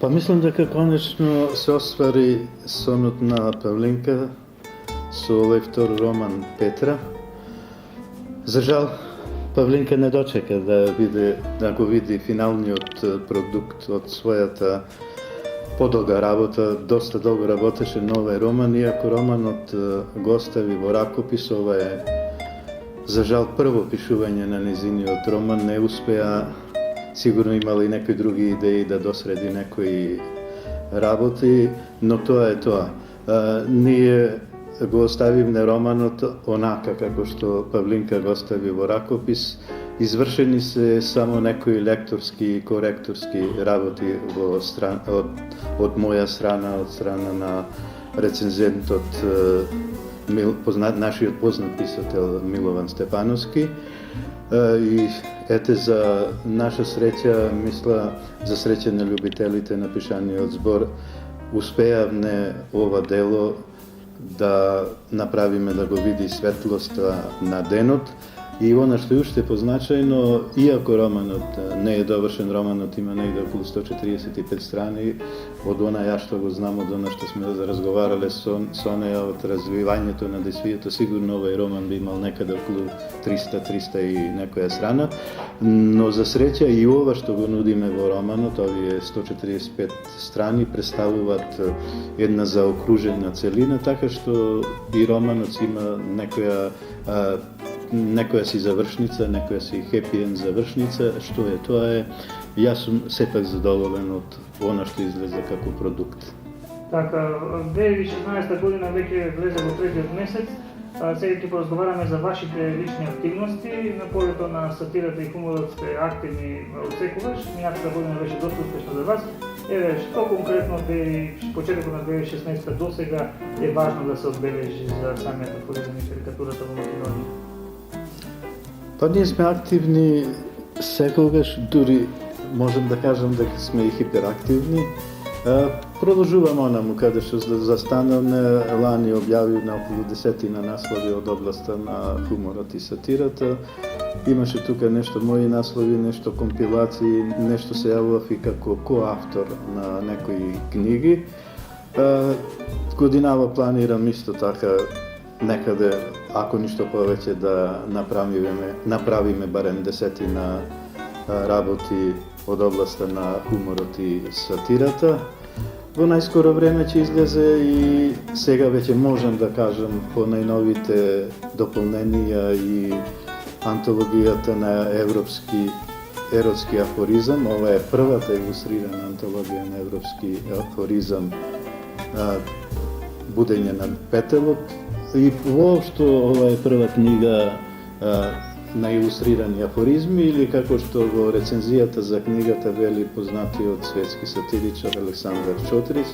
Па мислам дека конечно се оствари сонот на Павлинка со овој втор роман Петра. За жал, Павлинка не дочека да го види финалниот продукт од својата подолга работа. Доста долго работеше на овој роман, иако романот го остави во ракопис. Ова е, за жал, прво пишување на незиниот роман. Не успеа, сигурно имала и некои други идеи да досреди некои работи, но тоа е тоа. Ние го оставивме романот онака како што Павлинка го остави во ракопис. Извршени се само некои лекторски и коректорски работи од моја страна, од страна на рецензентот, нашиот познат писател Милован Степановски. И ете, за наша среќа, мисла, за среќа на љубителите на пишаниот збор, успеавме ова дело да направиме да го види светлоста на денот. И она што е уште позначајно, иако романот не е довршен, романот има негде околу 145 страни, од она ја што го знам, од она што сме разговарале со неја, од развивањето на действието, сигурно овој роман би имал некаде околу 300 и некоја страна, но за среќа и ова што го нудиме во романот, овие 145 страни, представуваат една заокружена целина, така што и романот има некоја си завршница, некоја си хепи-енд завршница. Што е тоа е, јас сум сепак задоволен од она што излезе како продукт. Така, 2016 година веќе влезе во третиот месец. Сега ќе поразговараме за вашите лични активности. На полето на сатирата и хуморот сте активни отсекогаш. Минатата година беше доста успешна за вас. Еве, што конкретно почетокот на 2016 до сега е важно да се одбележи за самиот афоризам и карикатурата во Македонија? Па ние сме активни секогаш, дури можем да кажам дека сме и хиперактивни. Продолжуваме онаму каде што застанавме. Лани објавив на околу 10 наслови од областа на хуморот и сатирата. Имаше тука нешто мои наслови, нешто компилации, нешто се јавував и како коавтор на некои книги. Годинава планирам исто така некаде, ако ништо повеќе, да направиме барем 10 работи од областа на хуморот и сатирата. Во најскоро време ќе излезе и сега веќе можам да кажам по најновите дополненија и антологијата на европски еротски афоризам. Ова е првата илустрирана антологија на европски афоризам, Будење на петелот. И воопшто ова е прва книга на илустрирани афоризми, или како што во рецензијата за книгата вели познатиот светски сатиричар Александар Чотрич,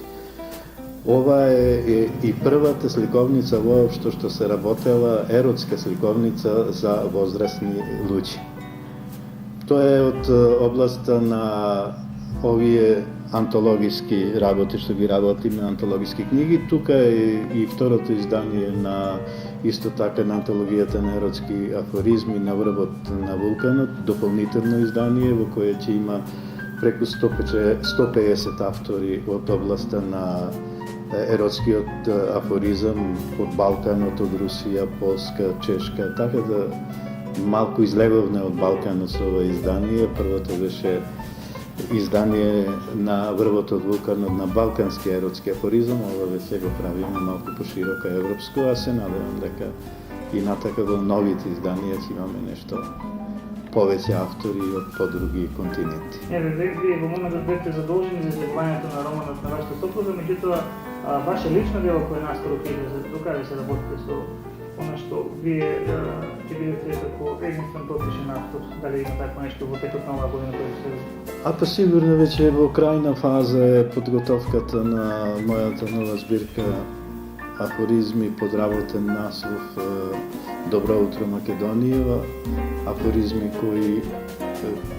ова е и првата сликовница воопшто што се работела, еротска сликовница за возрастни луѓе. Тоа е од областа на овие антологиски работи што ги работиме, антологиски книги. Тука е и второто издание на исто така на антологијата на еротски афоризми на врвот на вулканот, дополнително издание во кое ќе има преку 150 автори од областа на еротскиот афоризам од Балканот, од Русија, Полска, Чешка, така да малку излеговне од Балканот со ова издание. Првото беше издание на врвот од вулканот на балкански еротски афоризам. Ова веќе го правиме малку пошироко европско, а се надевам дека и натака во новите изданија ќе имаме нешто повеќе автори од подруги континенти. Еве, вие во моментот бевте задолжени за излегувањето на романот на вашата сопруга, меѓутоа ваше лично дело кое наскоро ќе излезе, докаде се работите со она што вие ќе бидете како единствен подпишен автор? Дали има такво нешто во текот на оваа година кој се... Па сигурно веќе во крајна фаза е подготовката на мојата нова збирка афоризми под работен наслов Добро утро Македонија, афоризми кои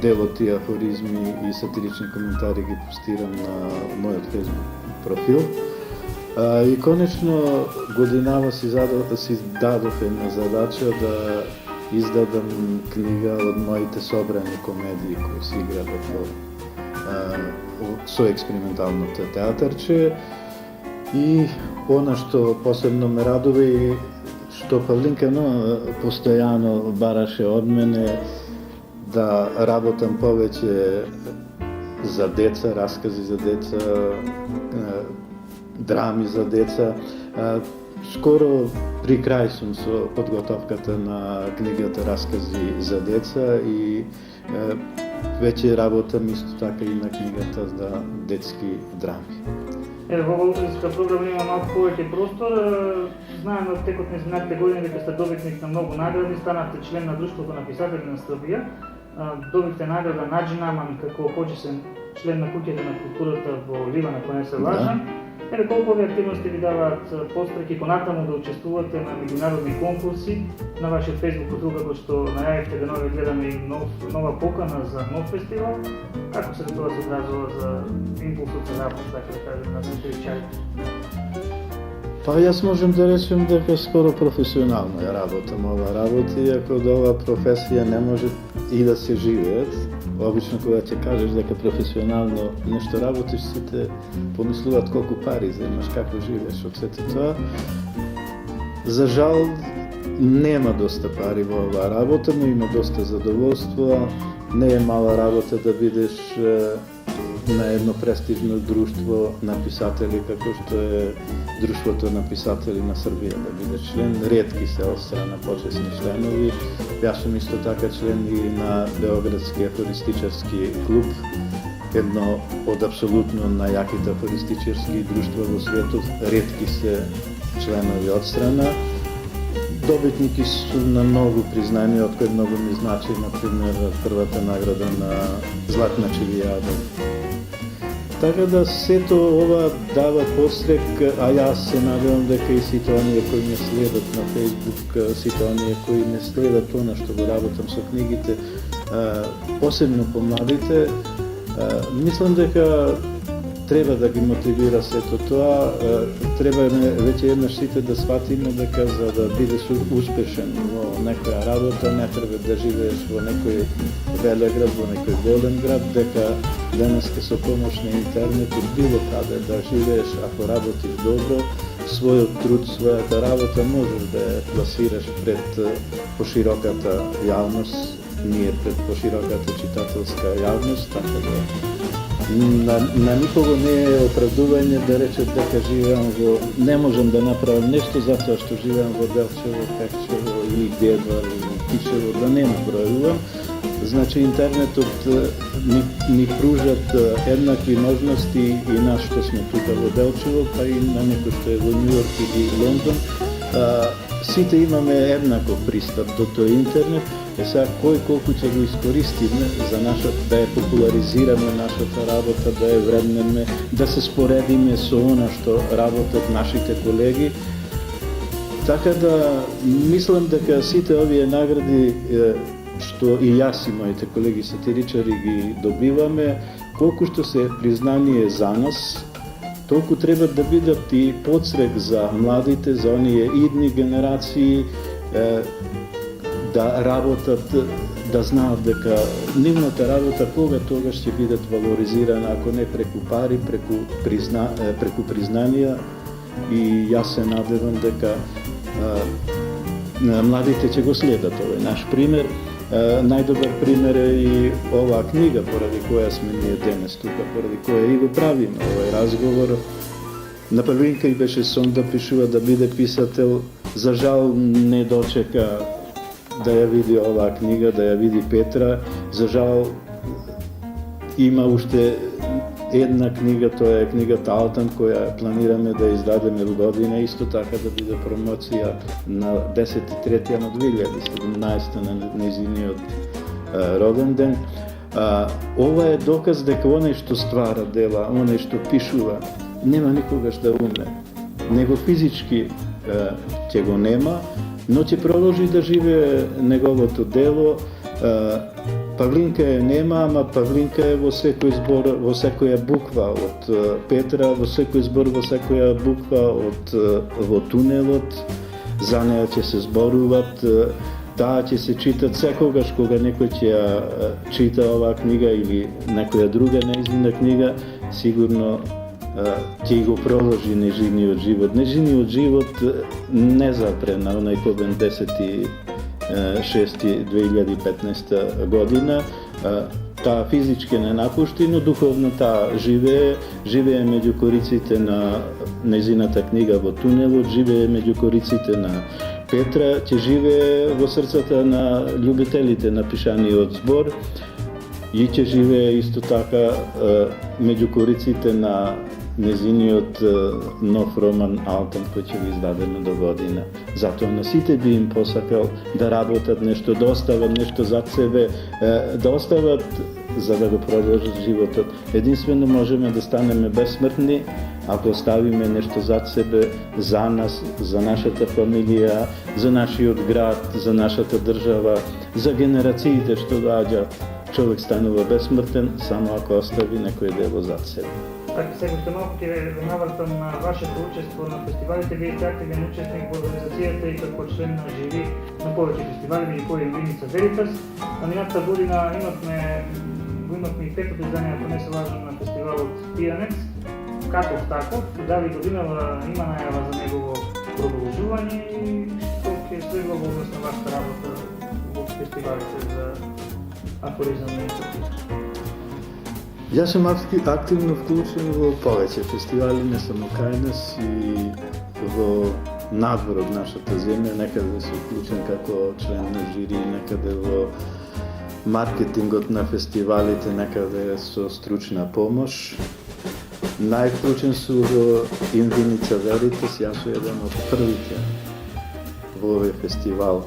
дел од тие афоризми и сатирични коментари ги постирам на мојот фејсбук профил. И конечно годинава си дадов една задача да издадам книга од моите собрани комедии кои се играат во со експерименталното театарче. И она што посебно ме радува и што Павлинка постојано бараше од мене да работам повеќе за деца, раскази за деца, драми за деца. Скоро при крај сум со подготовката на книгата Раскази за деца и веќе работам исто така и на книгата за детски драми. Во волонтерска програма има малку повеќе простор. Знаем од текот на изминатите години дека сте добитник на многу награди, станавте член на Друштвото на писатели на Србија, добивте награда Наџи Наман како почесен член на Куќата на културата во Ливан, ако не се лажам. Колку овие активности ви даваат постреки понатаму да учествувате на меѓународни конкурси? На вашиот Facebook профил, како што најавивте денове, гледаме и нова покана за нов фестивал. Како се тоа се одразува за импулсот за работа, така да кажем, на синтетичарите? Па јас можем да речем дека скоро професионално ја работам ова работа, иако од оваа професија не може и да се живеат. Обично кога ќе кажеш дека професионално нешто работиш, сите помислуваат колку пари земаш, како живееш од сето тоа. За жал, нема доста пари во оваа работа, но има доста задоволство. Не е мала работа да бидеш на едно престижно друштво на писатели, како што е Друштвото на писатели на Србија, да бидеш член. Ретки се од страна почесни членови. Јас сум исто така член и на Београдски афористичарски клуб, едно од апсолутно најаките афористичарски друштва во светот. Ретки се членови од страна. Добитники су на многу признанија, од кои многу ми значи, например, првата награда на Златна Чевијада. Така да сето ова дава пострек, а јас се надевам дека и сите оние кои ме следат на Facebook, сите оние кои ме следат она што го работам со книгите, посебно помладите, мислам дека треба да ги мотивира сето тоа, треба веќе еднаш сите да сватиме дека за да бидеш успешен во некоја работа не треба да живееш во некој велеград, во некој голем град, дека денеска со помош на интернетот било каде да живееш, ако работиш добро, својот труд, својата работа можеш да ја пласираш пред пошироката јавност, ние пред пошироката читателска јавност, така да на никого не е оправдување да рече дека живеам во... Не можам да направам нешто затоа што живеам во Делчево, Пекчево или Гебар или Тичево, да не набројувам. Значи интернетот ни пружат еднакви можности и нас што сме тука во Делчево, па и на некој што е во Њујорк или Лондон. Сите имаме еднаков пристап до тој интернет. Сега кој колку ќе го искористиме за да ја популаризираме нашата работа, да ја вреднеме, да се споредиме со она што работат нашите колеги. Така да мислам дека сите овие награди што и јас и моите колеги сатиричари ги добиваме, колку што се признание за нас, толку треба да бидат и подстрек за младите, за оние идни генерации, да работат, да знаат дека нивната работа кога тогаш ќе бидат валоризирана, ако не преку пари, преку признанија. И јас се надевам дека младите ќе го следат овој наш пример. Најдобар пример е и оваа книга, поради која сме ние денес тука, поради која и го правиме овој разговор. На Павлинка и беше сон да пишува, да биде писател. За жал не дочека да ја види оваа книга, да ја види Петра. За жал има уште една книга, тоа е книгата Алтан, која планираме да издадеме во година, исто така да биде промоција на 10.3. на 2017 на нејзиниот роден ден. Ова е доказ дека оној што ствара дела, оној што пишува, нема никогаш да умре. Него физички ќе го нема, но ќе продолжи да живее неговото дело. Павлинка е нема, ама Павлинка е во секој збор, во секоја буква од Петра, во секој збор, во секоја буква во тунелот. За неја ќе се зборуват, таа ќе се читат секогаш кога некој ќе ја чита оваа книга или некоја друга нејзина книга, сигурно ќе го проложи нежиниот живот. Нежиниот живот не запре на онај побен 10.6.2015 година. Таа физички не напушти, но духовно таа живее меѓу кориците на незината книга во тунелот, живее меѓу кориците на Петра, ќе живее во срцата на љубителите на пишаниот збор и ќе живее исто така меѓу кориците на незиниот нов роман Алтан кој ќе го издадеме до година. Затоа на сите би им посакал да работат нешто, да остават нешто зад себе, да остават за да го продолжат животот. Единствено можеме да станеме бесмртни ако оставиме нешто зад себе за нас, за нашата фамилија, за нашиот град, за нашата држава, за генерациите што доаѓа. Човек станува бесмртен само ако остави некој дело зад себе. Така, сега уште малку ќе ве навртам на вашето учество на фестивалите. Вие сте активен учесник во организацијата и како член на жири на повеќе фестивали, меѓу кои Виница Веритас. На минатата година имавме и петото издание, ако не се лажам, на фестивалот Пијанец. Каков таков, дали годинава има најава за негово продолжување и што ќе следва во однос на вашата работа во фестивалите за афоризам и инструкција? Јас сум активно вклучен во повеќе фестивали, не само кај нас и во надвор од нашата земја, некаде сум вклучен како член на жири, некаде во маркетингот на фестивалите, некаде со стручна помош. Највклучен сум во Виница Веритас, јас сум еден од првите во овој фестивал.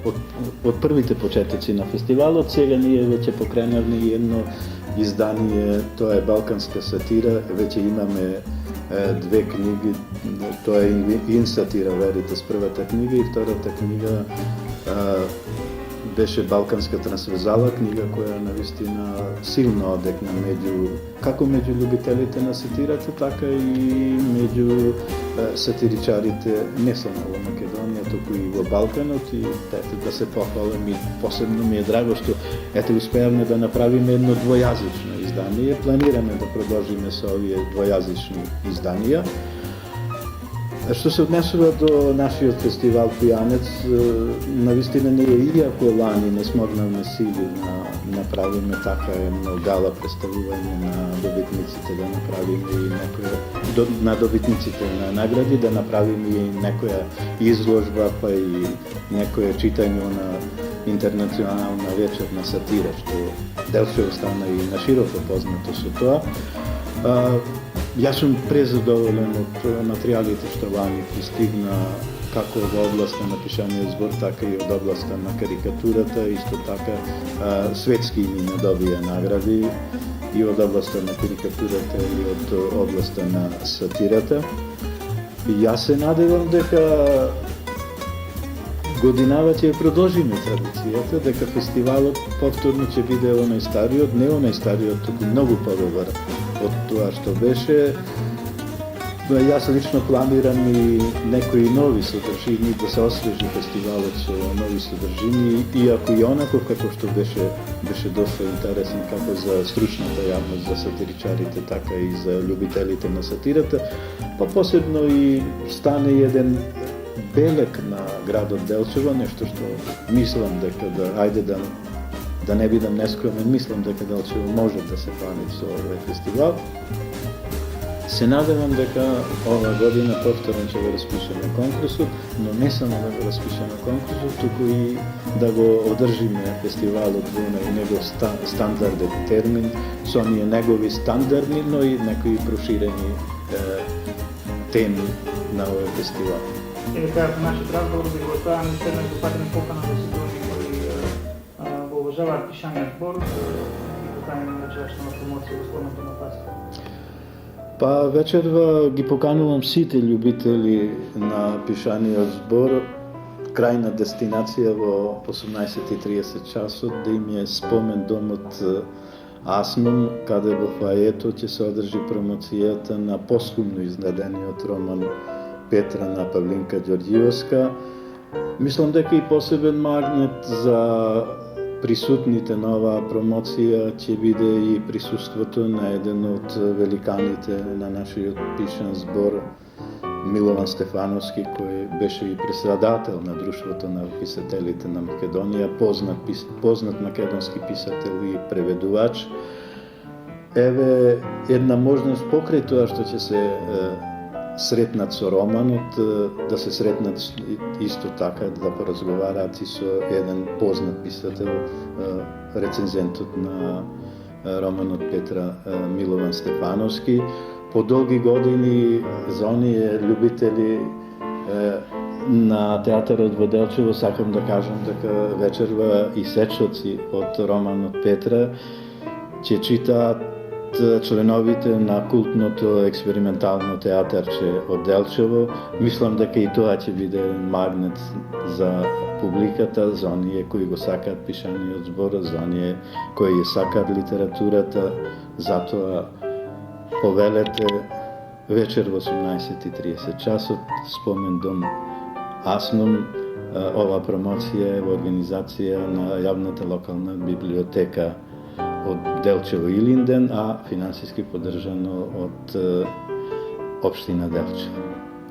Од првите почетоци на фестивалот, сега ние веќе покренавме едно издание, тоа е Балканска сатира, веќе имаме две книги, тоа е Инсатира Веритас, првата книга, и втората книга беше Балканска трансверзала, книга која навистина силно одекна како меѓу љубителите на сатирата, така и меѓу сатиричарите не само во Македонија, туку и во Балканот, и да се похвалам и посебно ми е драго што успеавме да направиме едно двојазично издание. Планираме да продолжиме со овие двојазични изданија. Што се однесува до нашиот фестивал Пијанец, навистина ние, иако лани не смогнавме сили да направиме така едно гала представување на добитниците, да направиме и на добитниците на награди, да направиме и некоја изложба, па и некоја читање на интернационална вечер на сатира, што Делчево стана и на широко познато со тоа. Јас сум презадоволен од материјалите што лани пристигна, како во областа на пишаниот збор, така и од областа на карикатурата, исто така светски имена добија награди и од областа на карикатурата и од областа на сатирата. И јас се надевам дека годинава ќе продолжиме традицијата, дека фестивалот повторно ќе биде онај стариот, не онај стариот, туку многу подобар од тоа што беше. Јас лично планирам и некои нови содржини, да се освежи фестивалот со нови содржини, иако и онаков како што беше доста интересен како за стручната јавност, за сатиричарите, така и за љубителите на сатирата, па посебно и стане еден белек на градот Делчево, нешто што мислам дека да не бидам нескромен, мислам дека Делчево може да се фани со овој фестивал. Се надевам дека ова година повторно ќе го распишеме конкурсот, но не само да го распишеме конкурсот, туку и да го одржиме фестивалот во негов стандарден термин, со оние негови стандардни, но и некои проширени теми на овој фестивал. И да кажат нашиот разговор да го оставаме уште една допадена покана да се други кои го уважаваат пишаниот збор и поканеме вечерашна промоција господната на Паска. Па вечерва ги поканувам сите љубители на пишаниот збор, крајна дестинација во 18:30 часот, да им е спомен домот Асман, каде во фаето ќе се одржи промоцијата на посхумно издадениот роман Петра на Павлинка Ѓорѓиевска. Мислам дека и посебен магнет за присутните на оваа промоција ќе биде и присуството на еден од великаните на нашиот пишан збор, Милован Стефановски, кој беше и председател на Друштвото на писателите на Македонија, познат македонски писател и преведувач. Еве една можност покрај тоа што ќе се сретнат со романот, да се сретнат исто така, да поразговараат и со еден познат писател, рецензентот на романот Петра, Милован Стефановски. По долги години за оние љубители на театарот во Делчево сакам да кажам дека вечерва и сечоци од романот Петра ќе читаат членовите на култното експериментално театарче од Делчево. Мислам дека и тоа ќе биде магнет за публиката, за оние кои го сакаат пишаниот збор, за оние кои ја сакаат литературата. Затоа повелете вечер во 18:30 часот, спомен дом Асном. Ова промоција е во организација на јавната локална библиотека од Делчево Илинден, а финансиски поддржано од Општина Делчево.